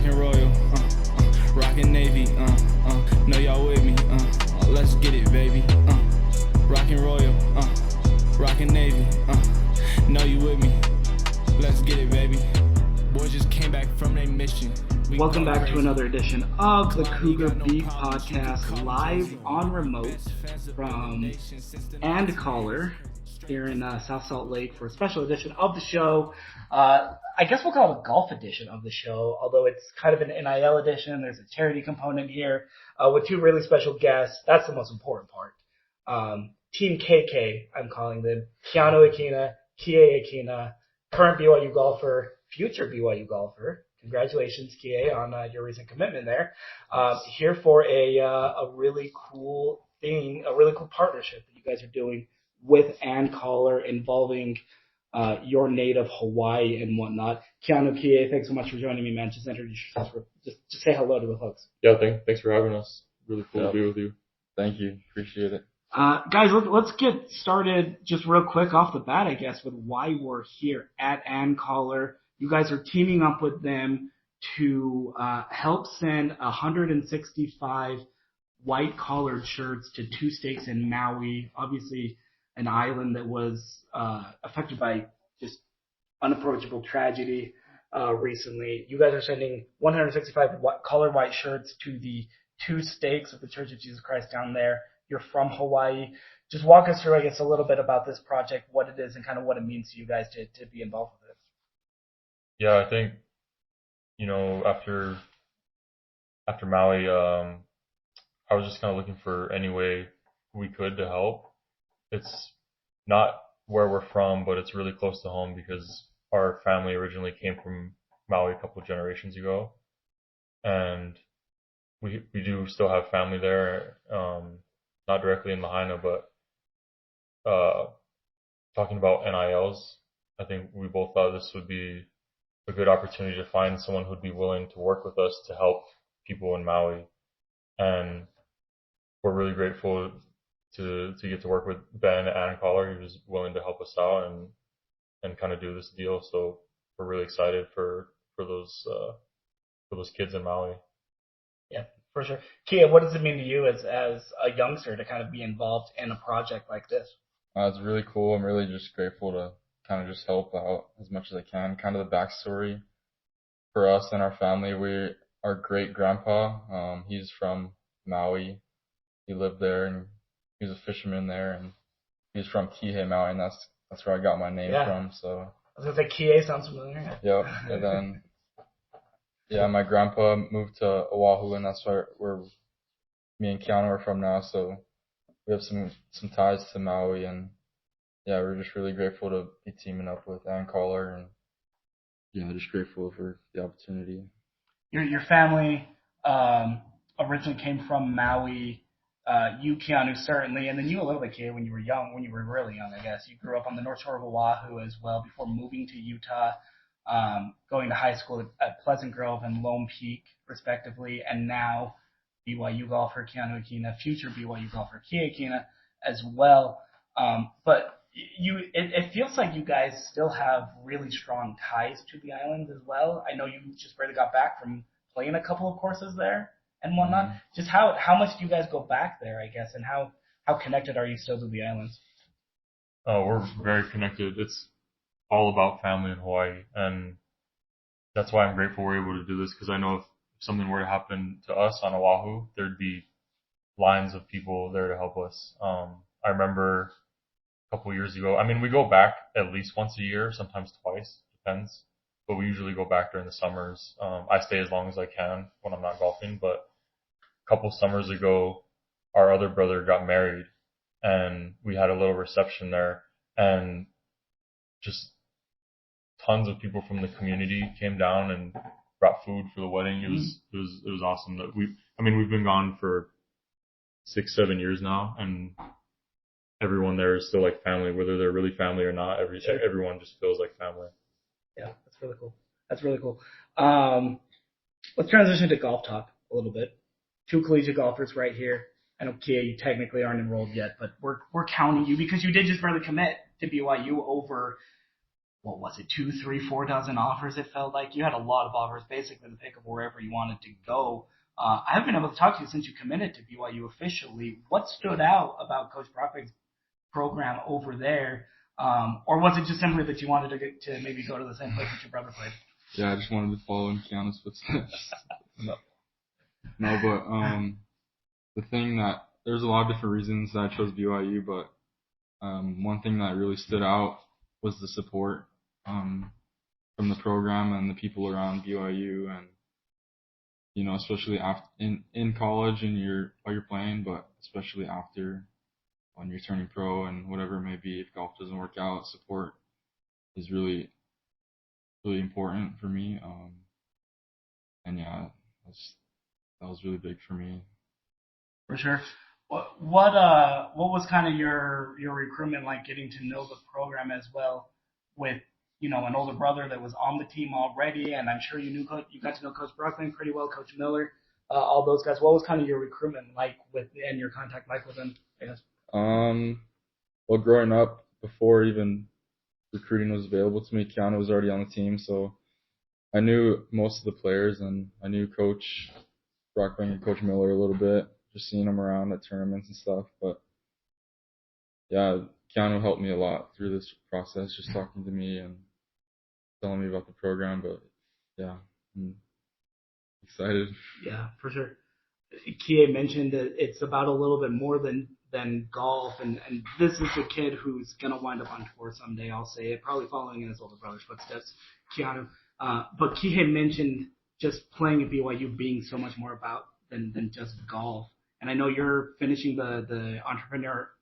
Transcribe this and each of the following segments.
Rockin' Royal, rockin' Navy, know y'all with me, let's get it, baby, Rockin' Royal, rockin' Navy, know you with me, let's get it, baby. Boys just came back from their mission. Welcome back to another edition of the Cougar Beat Podcast, live on remote from And&Collar here in South Salt Lake for a special edition of the show. I guess we'll call it a golf edition of the show, although it's kind of an NIL edition. There's a charity component here with two really special guests. That's the most important part. Team KK, I'm calling them. Keanu Akina, Kihei Akina, current BYU golfer, future BYU golfer. Congratulations, Kihei, on your recent commitment there. Here for a really cool thing, a really cool partnership that you guys are doing with And&Collar involving your native Hawaii and whatnot. Keanu, Kihei, thanks so much for joining me, man. Just introduce yourself. Just say hello to the folks. Yeah, thanks for having us. Really cool to be with you. Thank you. Appreciate it. Guys, let's get started just real quick off the bat, I guess, with why we're here at And&Collar. You guys are teaming up with them to help send 165 white-collared shirts to two states in Maui, obviously an island that was affected by just unapproachable tragedy recently. You guys are sending 165 colored white shirts to the two stakes of the Church of Jesus Christ down there. You're from Hawaii. Just walk us through, I guess, a little bit about this project, what it is, and kind of what it means to you guys to be involved with it. Yeah, I think, after Maui, I was just kind of looking for any way we could to help. It's not where we're from, but it's really close to home because our family originally came from Maui a couple of generations ago. And we do still have family there, not directly in Lahaina, but talking about NILs, I think we both thought this would be a good opportunity to find someone who'd be willing to work with us to help people in Maui. And we're really grateful to get to work with Ben at And&Collar. He was willing to help us out and kind of do this deal. So we're really excited for those kids in Maui. Yeah, for sure. Kia, what does it mean to you as a youngster to kind of be involved in a project like this? It's really cool. I'm really just grateful to kind of just help out as much as I can. Kind of the backstory for us and our family. Our great grandpa, he's from Maui. He lived there and he was a fisherman there, and he's from Kihei, Maui, and that's where I got my name from. So I was gonna say Kihei sounds familiar. Yep. And then my grandpa moved to Oahu, and that's where me and Keanu are from now. So we have some ties to Maui, and we're just really grateful to be teaming up with And&Collar, and just grateful for the opportunity. Your family originally came from Maui. You, Keanu, certainly, and then you a little bit, Kia, when you were really young, I guess. You grew up on the North Shore of Oahu as well before moving to Utah, going to high school at Pleasant Grove and Lone Peak, respectively, and now BYU golfer Keanu Akina, future BYU golfer Kihei Akina as well. But it feels like you guys still have really strong ties to the island as well. I know you just barely got back from playing a couple of courses there and whatnot. Mm-hmm. Just how much do you guys go back there, I guess, and how connected are you still to the islands? Oh, we're very connected. It's all about family in Hawaii, and that's why I'm grateful we're able to do this, because I know if something were to happen to us on Oahu, there'd be lines of people there to help us. I remember a couple of years ago, we go back at least once a year, sometimes twice, depends, but we usually go back during the summers. I stay as long as I can when I'm not golfing, but a couple summers ago, our other brother got married, and we had a little reception there, and just tons of people from the community came down and brought food for the wedding. It was awesome. That we've been gone for 6-7 years now, and everyone there is still like family, whether they're really family or not. Everyone just feels like family. Yeah, that's really cool. Let's transition to golf talk a little bit. Two collegiate golfers right here. I know, Kia, you technically aren't enrolled yet, but we're counting you because you did just barely commit to BYU over what was it, 2, 3, 4 dozen offers? It felt like you had a lot of offers, basically the pick of wherever you wanted to go. I haven't been able to talk to you since you committed to BYU officially. What stood out about Coach Brockman's program over there? Or was it just simply that you wanted to maybe go to the same place that your brother played? Yeah, I just wanted to follow in Keanu's footsteps. No, but the thing that there's a lot of different reasons that I chose BYU, but one thing that really stood out was the support from the program and the people around BYU, and especially after in college and while you're playing, but especially after when you're turning pro and whatever it may be. If golf doesn't work out, support is really really important for me. And yeah, that was really big for me. For sure. What was kind of your recruitment like, getting to know the program as well, with an older brother that was on the team already, and I'm sure you got to know Coach Brockman pretty well, Coach Miller, all those guys. What was kind of your recruitment like and your contact like with them, I guess? Well, growing up, before even recruiting was available to me, Keanu was already on the team, so I knew most of the players, and I knew Coach Brockman and Coach Miller a little bit, just seeing them around at tournaments and stuff. But yeah, Keanu helped me a lot through this process, just talking to me and telling me about the program. But yeah, I'm excited. Yeah, for sure. Kihei mentioned that it's about a little bit more than golf, and this is a kid who's going to wind up on tour someday, I'll say it, probably following in his older brother's footsteps, Keanu. But Kihei mentioned just playing at BYU being so much more about than just golf. And I know you're finishing the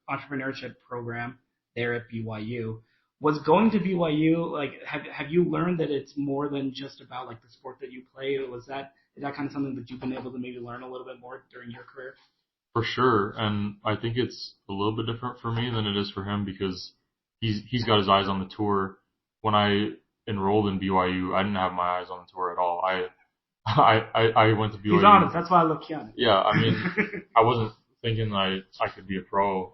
entrepreneurship program there at BYU. Was going to BYU, like, have you learned that it's more than just about like the sport that you play? Is that kind of something that you've been able to maybe learn a little bit more during your career? For sure, and I think it's a little bit different for me than it is for him, because he's got his eyes on the tour. When I enrolled in BYU, I didn't have my eyes on the tour at all. I went to BYU. He's honest. That's why I love Keanu. Yeah, I mean, I wasn't thinking I could be a pro.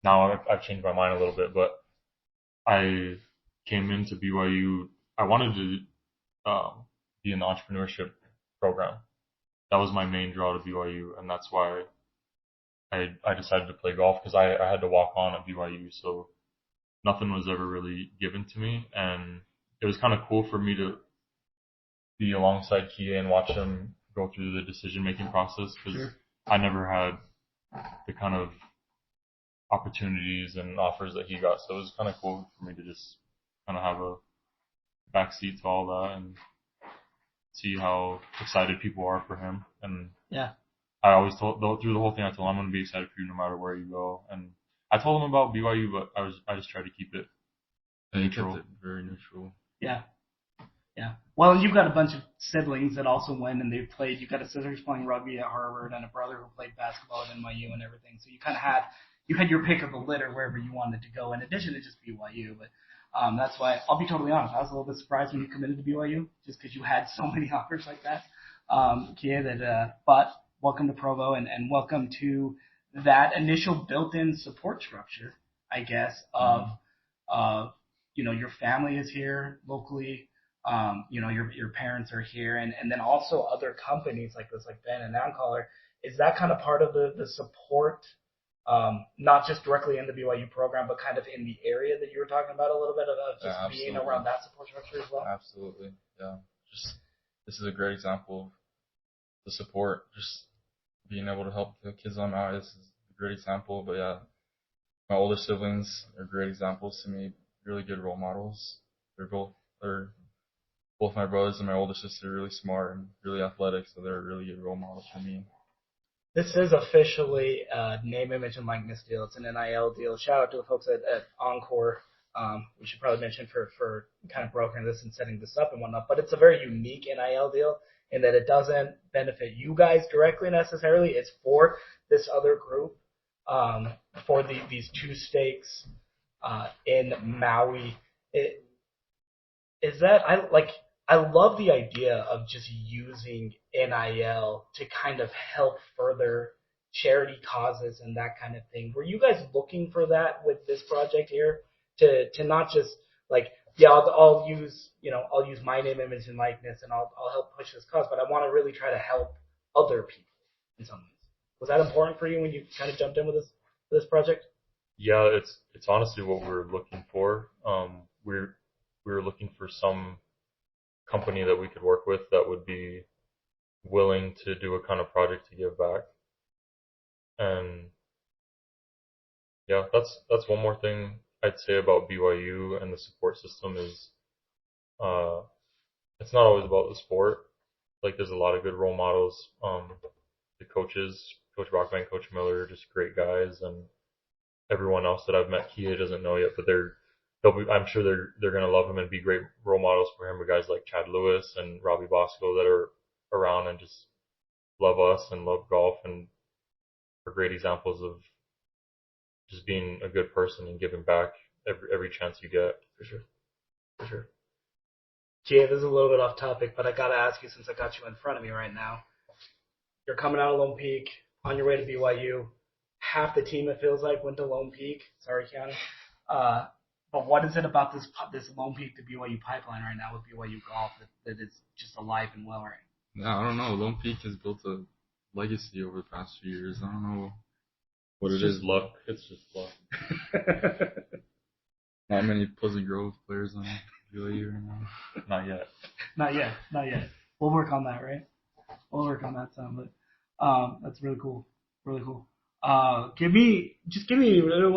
Now I've changed my mind a little bit, but I came into BYU. I wanted to be in the entrepreneurship program. That was my main draw to BYU, and that's why I decided to play golf, because I had to walk on at BYU, so nothing was ever really given to me, and it was kind of cool for me to be alongside Kihei and watch him go through the decision-making process, because I never had the kind of opportunities and offers that he got, so it was kind of cool for me to just kind of have a backseat to all that and see how excited people are for him. And yeah, I always through the whole thing, I told him I'm going to be excited for you no matter where you go. And I told him about BYU, but I just tried to keep it neutral. Kept it very neutral. Yeah. Yeah. Well, you've got a bunch of siblings that also went and they've played. You've got a sister who's playing rugby at Harvard and a brother who played basketball at NYU and everything. So you kind of had your pick of the litter wherever you wanted to go, in addition to just BYU. But that's why, I'll be totally honest, I was a little bit surprised when you committed to BYU, just because you had so many offers like that. Kihei, but welcome to Provo, and welcome to that initial built-in support structure, I guess, of your family is here locally. Your parents are here, and then also other companies like this, like Ben and And&Collar. Is that kind of part of the support, not just directly in the BYU program, but kind of in the area that you were talking about a little bit of just being around that support structure as well? Absolutely, yeah. This is a great example of the support, just being able to help the kids on Maui. This is a great example, but yeah, my older siblings are great examples to me, really good role models. Both my brothers and my older sister are really smart and really athletic, so they're a really good role model for me. This is officially a name, image, and likeness deal. It's an NIL deal. Shout out to the folks at Encore. We should probably mention for kind of brokering this and setting this up and whatnot. But it's a very unique NIL deal in that it doesn't benefit you guys directly necessarily. It's for this other group, for these two stakes in Maui. I love the idea of just using NIL to kind of help further charity causes and that kind of thing. Were you guys looking for that with this project here, to not just like, yeah, I'll use my name, image, and likeness, and I'll help push this cause, but I want to really try to help other people in some ways. Was that important for you when you kind of jumped in with this project? Yeah, it's honestly what we're looking for. We were looking for some company that we could work with that would be willing to do a kind of project to give back. And yeah, that's one more thing I'd say about BYU and the support system is it's not always about the sport. Like there's a lot of good role models. The coaches, Coach Brockman, Coach Miller, just great guys, and everyone else that I've met, Kihei doesn't know yet, but I'm sure they're gonna love him and be great role models for him. But guys like Chad Lewis and Robbie Bosco that are around and just love us and love golf and are great examples of just being a good person and giving back every chance you get. For sure. Jay, this is a little bit off topic, but I gotta ask you since I got you in front of me right now. You're coming out of Lone Peak on your way to BYU. Half the team, it feels like, went to Lone Peak. Sorry, Keanu. But what is it about this Lone Peak to BYU pipeline right now with BYU golf that is just alive and well right now? Yeah, I don't know. Lone Peak has built a legacy over the past few years. I don't know what it is. Luck. It's just luck. Not many Pleasant Grove players on BYU right now. Not yet. Not yet. We'll work on that, right? We'll work on that some, but that's really cool. Really cool.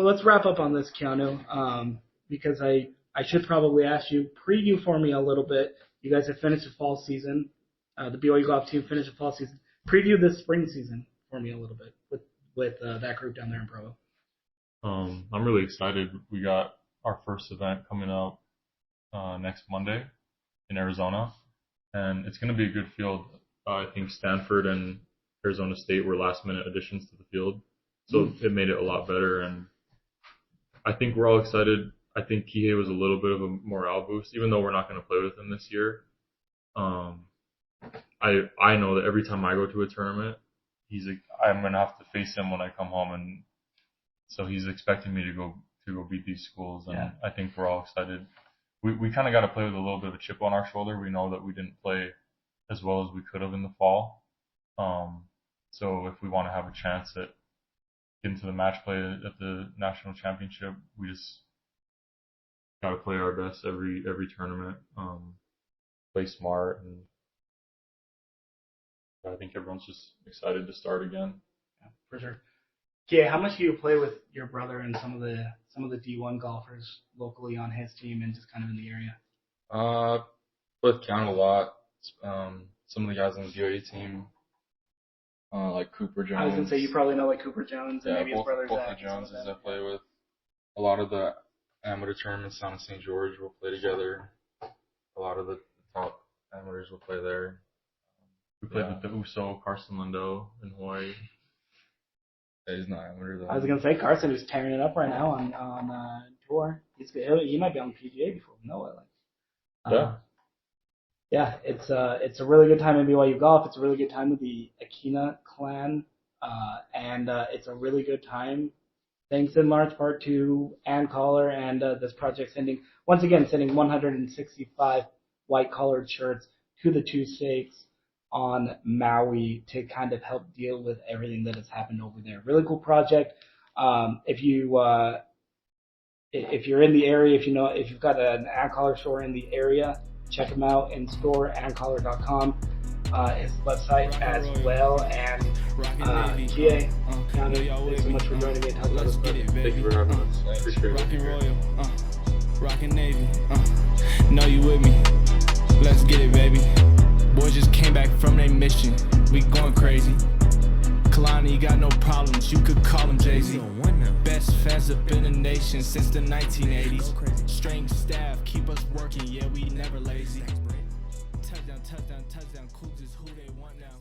Let's wrap up on this, Keanu, because I should probably ask you, preview for me a little bit. You guys have finished the fall season. The BYU golf team finished the fall season. Preview this spring season for me a little bit with that group down there in Provo. I'm really excited. We got our first event coming up next Monday in Arizona, and it's going to be a good field. I think Stanford and Arizona State were last-minute additions to the field, so it made it a lot better, and I think we're all excited. I think Kihei was a little bit of a morale boost, even though we're not going to play with him this year. I know that every time I go to a tournament, I'm going to have to face him when I come home, and so he's expecting me to go beat these schools, and I think we're all excited. We kind of got to play with a little bit of a chip on our shoulder. We know that we didn't play as well as we could have in the fall. So if we want to have a chance at getting to the match play at the national championship, we just got to play our best every tournament, play smart, and I think everyone's just excited to start again. Yeah, for sure. Yeah, how much do you play with your brother and some of the D1 golfers locally on his team and just kind of in the area? With Keanu a lot. Some of the guys on the BYU team, like Cooper Jones. I was gonna say you probably know like Cooper Jones and maybe his brother both Zach. the Joneses I play with. A lot of the amateur tournaments down in St. George will play together. A lot of the top amateurs will play there. We played with the USO, Carson Lindo in Hawaii. Yeah, he's not amateur though. I was gonna say Carson is tearing it up right now on tour. He might be on the PGA before we know it. Yeah, it's a really good time in BYU golf. It's a really good time with the Akina clan, and it's a really good time. Thanks in large part to And&Collar and this project sending 165 white collared shirts to the two states on Maui to kind of help deal with everything that has happened over there. Really cool project. If you're in the area, if you've got an And&Collar store in the area, check them out in store, andcollar.com. His website as well. And Kihei, thanks so much for joining me and talking about this project. Thank you for having us. I appreciate it. Rockin' Royal, Rockin' Navy, know you with me. Let's get it, baby. Boys just came back from their mission. We going crazy. Kalani got no problems. You could call him Jay-Z. Best fans up in the nation since the 1980s. Strange staff keep us working. Yeah, we never lazy. Touchdown, touchdown, touchdown. Cougs is who they want now.